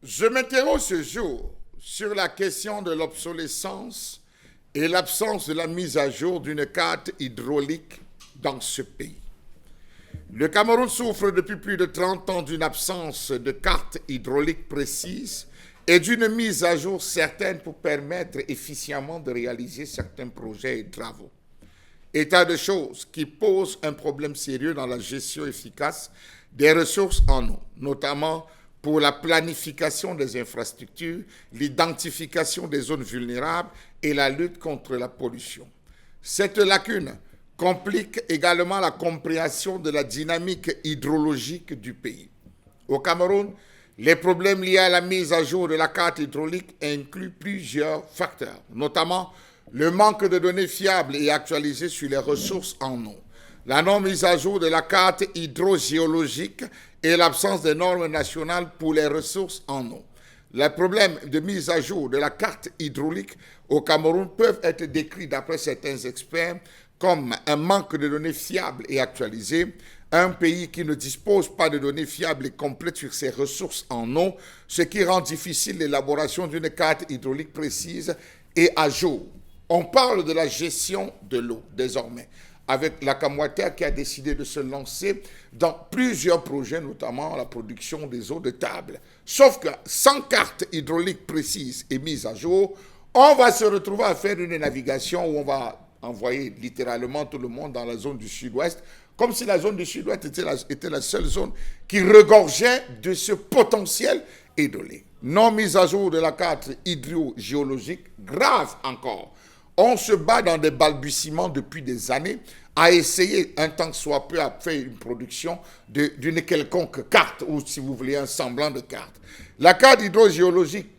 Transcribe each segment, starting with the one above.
Je m'interroge ce jour sur la question de l'obsolescence et l'absence de la mise à jour d'une carte hydraulique dans ce pays. Le Cameroun souffre depuis plus de 30 ans d'une absence de carte hydraulique précise et d'une mise à jour certaine pour permettre efficiemment de réaliser certains projets et travaux. État de choses qui pose un problème sérieux dans la gestion efficace des ressources en eau, notamment pour la planification des infrastructures, l'identification des zones vulnérables et la lutte contre la pollution. Cette lacune complique également la compréhension de la dynamique hydrologique du pays. Au Cameroun, les problèmes liés à la mise à jour de la carte hydraulique incluent plusieurs facteurs, notamment le manque de données fiables et actualisées sur les ressources en eau, la non-mise à jour de la carte hydrogéologique et l'absence de normes nationales pour les ressources en eau. Les problèmes de mise à jour de la carte hydraulique au Cameroun peuvent être décrits d'après certains experts comme un manque de données fiables et actualisées, un pays qui ne dispose pas de données fiables et complètes sur ses ressources en eau, ce qui rend difficile l'élaboration d'une carte hydraulique précise et à jour. On parle de la gestion de l'eau désormais, avec la Camouater qui a décidé de se lancer dans plusieurs projets, notamment la production des eaux de table. Sauf que sans carte hydraulique précise et mise à jour, on va se retrouver à faire une navigation où on va envoyer littéralement tout le monde dans la zone du sud-ouest, comme si la zone du sud-ouest était la seule zone qui regorgeait de ce potentiel hydraulique. Non mise à jour de la carte hydrogéologique, grave encore. On se bat dans des balbutiements depuis des années à essayer, un temps soit peu, à faire une production d'une quelconque carte, ou si vous voulez, un semblant de carte. La carte hydrogéologique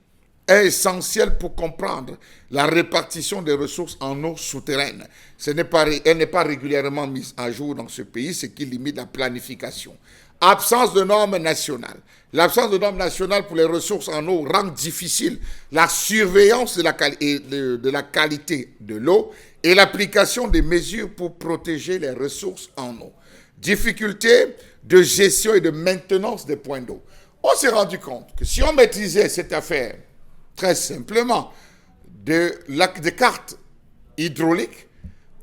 est essentielle pour comprendre la répartition des ressources en eau souterraine. Elle n'est pas régulièrement mise à jour dans ce pays, ce qui limite la planification. Absence de normes nationales. L'absence de normes nationales pour les ressources en eau rend difficile la surveillance de la qualité de l'eau et l'application des mesures pour protéger les ressources en eau. Difficulté de gestion et de maintenance des points d'eau. On s'est rendu compte que si on maîtrisait cette affaire très simplement de cartes hydrauliques,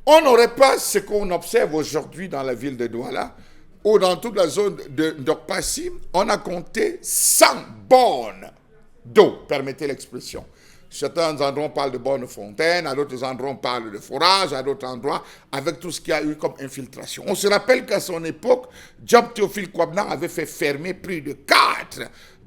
on n'aurait pas ce qu'on observe aujourd'hui dans la ville de Douala, ou dans toute la zone de Ndokpassi, on a compté 100 bornes d'eau, permettez l'expression. Certains endroits parlent de bornes fontaines, à d'autres endroits on parle de forages, à d'autres endroits avec tout ce qu'il y a eu comme infiltration. On se rappelle qu'à son époque, Diop Théophile Kouabna avait fait fermer plus de 4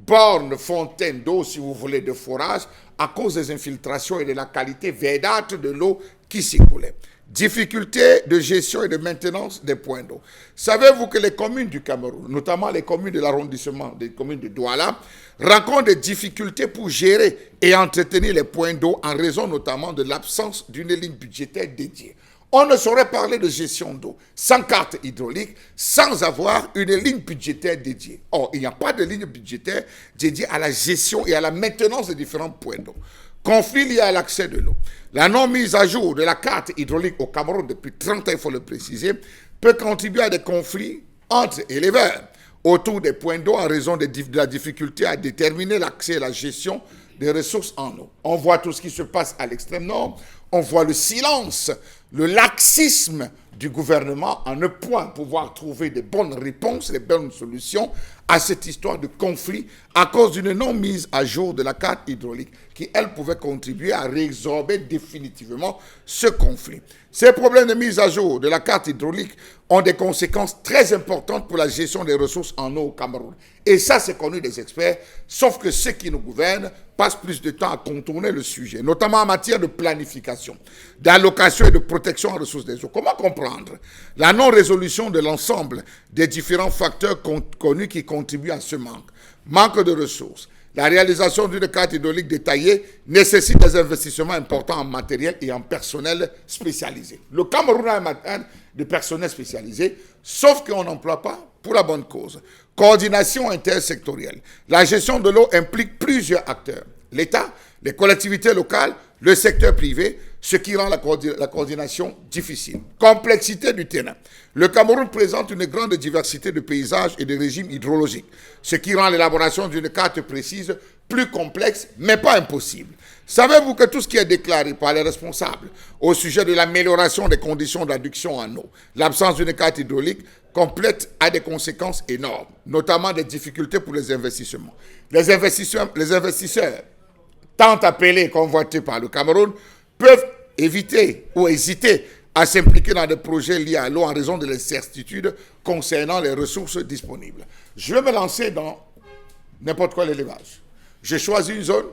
bornes fontaines d'eau, si vous voulez, de forage, à cause des infiltrations et de la qualité verdâtre de l'eau qui s'y coulait. Difficulté de gestion et de maintenance des points d'eau. Savez-vous que les communes du Cameroun, notamment les communes de l'arrondissement, des communes de Douala, rencontrent des difficultés pour gérer et entretenir les points d'eau en raison notamment de l'absence d'une ligne budgétaire dédiée. On ne saurait parler de gestion d'eau sans carte hydraulique, sans avoir une ligne budgétaire dédiée. Or, il n'y a pas de ligne budgétaire dédiée à la gestion et à la maintenance des différents points d'eau. Conflit lié à l'accès de l'eau. La non-mise à jour de la carte hydraulique au Cameroun depuis 30 ans, il faut le préciser, peut contribuer à des conflits entre éleveurs autour des points d'eau en raison de la difficulté à déterminer l'accès et la gestion des ressources en eau. On voit tout ce qui se passe à l'extrême nord, on voit le silence, le laxisme du gouvernement en ne point pouvoir trouver de bonnes réponses, de bonnes solutions à cette histoire de conflit à cause d'une non-mise à jour de la carte hydraulique qui, elle, pouvait contribuer à résorber définitivement ce conflit. Ces problèmes de mise à jour de la carte hydraulique ont des conséquences très importantes pour la gestion des ressources en eau au Cameroun. Et ça, c'est connu des experts, sauf que ceux qui nous gouvernent passent plus de temps à contourner le sujet, notamment en matière de planification, d'allocation et de protection en ressources des eaux. Comment comprendre la non-résolution de l'ensemble des différents facteurs connus qui contribuent à ce manque? Manque de ressources. La réalisation d'une carte hydraulique détaillée nécessite des investissements importants en matériel et en personnel spécialisé. Le Cameroun a un de personnel spécialisé, sauf qu'on n'emploie pas pour la bonne cause. Coordination intersectorielle. La gestion de l'eau implique plusieurs acteurs. L'État, les collectivités locales, le secteur privé. ce qui rend la coordination difficile. Complexité du terrain. Le Cameroun présente une grande diversité de paysages et de régimes hydrologiques, ce qui rend l'élaboration d'une carte précise plus complexe, mais pas impossible. Savez-vous que tout ce qui est déclaré par les responsables au sujet de l'amélioration des conditions d'adduction en eau, l'absence d'une carte hydraulique complète a des conséquences énormes, notamment des difficultés pour les investissements. Les investisseurs tant appelés et convoités par le Cameroun, peuvent éviter ou hésiter à s'impliquer dans des projets liés à l'eau en raison de l'incertitude concernant les ressources disponibles. Je vais me lancer dans n'importe quel élevage. J'ai choisi une zone,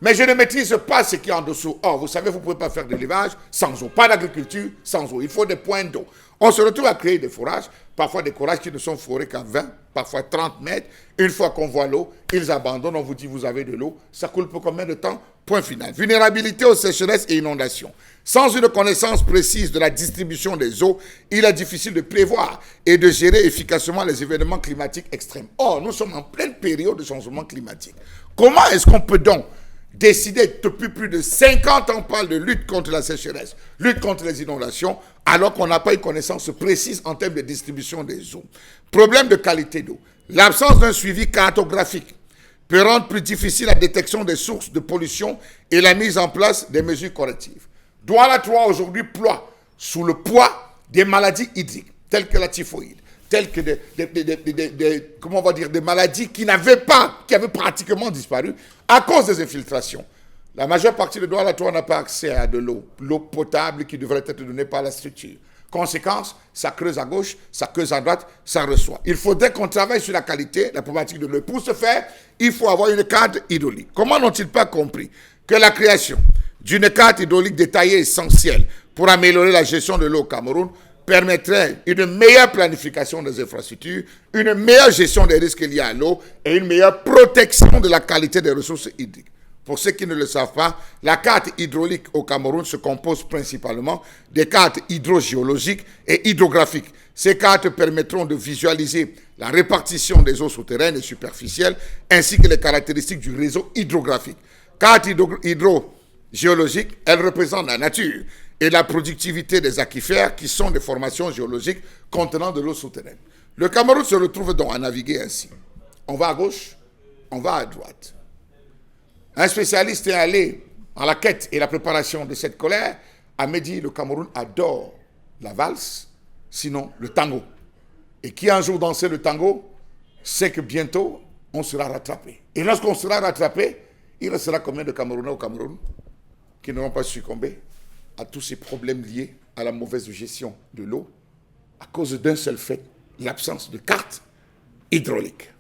mais je ne maîtrise pas ce qui est en dessous. Or, vous savez, vous ne pouvez pas faire de l'élevage sans eau. Pas d'agriculture sans eau. Il faut des points d'eau. On se retrouve à créer des forages, parfois des forages qui ne sont forés qu'à 20, parfois 30 mètres. Une fois qu'on voit l'eau, ils abandonnent. On vous dit, vous avez de l'eau. Ça coule pour combien de temps? Point final. Vulnérabilité aux sécheresses et inondations. Sans une connaissance précise de la distribution des eaux, il est difficile de prévoir et de gérer efficacement les événements climatiques extrêmes. Or, nous sommes en pleine période de changement climatique. Comment est-ce qu'on peut donc décider, depuis plus de 50 ans, on parle de lutte contre la sécheresse, lutte contre les inondations, alors qu'on n'a pas une connaissance précise en termes de distribution des eaux. Problème de qualité d'eau. L'absence d'un suivi cartographique peut rendre plus difficile la détection des sources de pollution et la mise en place des mesures correctives. Douala 3 aujourd'hui ploie sous le poids des maladies hydriques, telles que la typhoïde, telles que des maladies qui avaient pratiquement disparu à cause des infiltrations. La majeure partie de Douala 3 n'a pas accès à de l'eau potable qui devrait être donnée par la structure. Conséquence, ça creuse à gauche, ça creuse à droite, ça reçoit. Il faudrait qu'on travaille sur la qualité, la problématique de l'eau. Pour ce faire, il faut avoir une carte hydraulique. Comment n'ont-ils pas compris que la création d'une carte hydraulique détaillée essentielle pour améliorer la gestion de l'eau au Cameroun permettrait une meilleure planification des infrastructures, une meilleure gestion des risques liés à l'eau et une meilleure protection de la qualité des ressources hydriques. Pour ceux qui ne le savent pas, la carte hydraulique au Cameroun se compose principalement des cartes hydrogéologiques et hydrographiques. Ces cartes permettront de visualiser la répartition des eaux souterraines et superficielles ainsi que les caractéristiques du réseau hydrographique. Carte hydrogéologique, elle représente la nature et la productivité des aquifères qui sont des formations géologiques contenant de l'eau souterraine. Le Cameroun se retrouve donc à naviguer ainsi. On va à gauche, on va à droite. Un spécialiste est allé en la quête et la préparation de cette colère. A dit le Cameroun adore la valse, sinon le tango. Et qui a un jour dansé le tango, sait que bientôt, on sera rattrapé. Et lorsqu'on sera rattrapé, il restera combien de Camerounais au Cameroun qui n'auront pas succombé à tous ces problèmes liés à la mauvaise gestion de l'eau à cause d'un seul fait, l'absence de carte hydraulique.